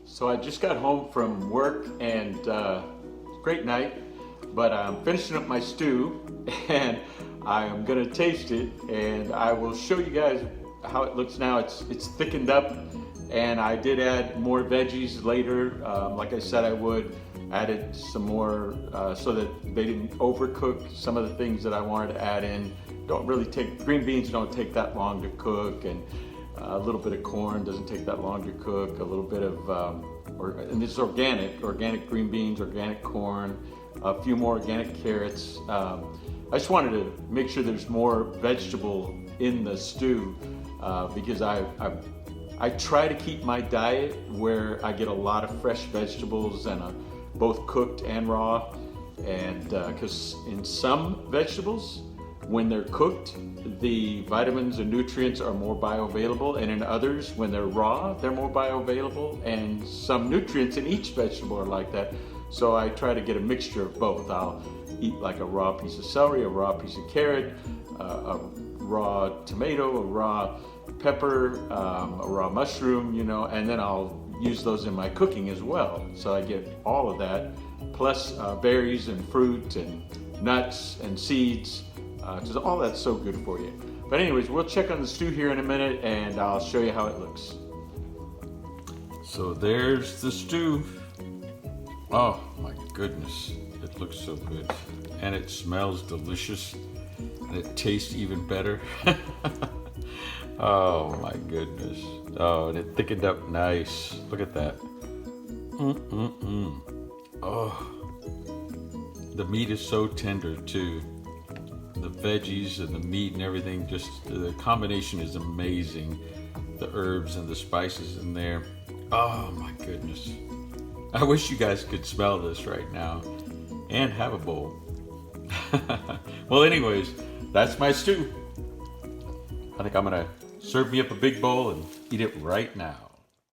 So I just got home from work and great night, but I'm finishing up my stew and I'm gonna taste it and I will show you guys how it looks now. It's thickened up and I did add more veggies later. Like I said I would. Added some more so that they didn't overcook some of the things that I wanted to add in. Green beans don't take that long to cook, and a little bit of corn doesn't take that long to cook. A little bit of, and this is organic green beans, organic corn, a few more organic carrots. I just wanted to make sure there's more vegetable in the stew because I try to keep my diet where I get a lot of fresh vegetables and both cooked and raw, and because in some vegetables, when they're cooked, the vitamins and nutrients are more bioavailable, and in others, when they're raw, they're more bioavailable, and some nutrients in each vegetable are like that. So I try to get a mixture of both. I'll eat like a raw piece of celery, a raw piece of carrot, a raw tomato, a raw pepper, a raw mushroom, and then I'll use those in my cooking as well. So I get all of that, plus berries and fruit and nuts and seeds, because all that's so good for you. But anyways, we'll check on the stew here in a minute and I'll show you how it looks. So there's the stew. Oh my goodness, it looks so good. And it smells delicious and it tastes even better. Oh my goodness. Oh, and it thickened up nice. Look at that. Oh, the meat is so tender too. The veggies and the meat and everything, just the combination is amazing. The herbs and the spices in there. Oh my goodness. I wish you guys could smell this right now and have a bowl. Well, anyways, that's my stew. I think I'm gonna serve me up a big bowl and eat it right now.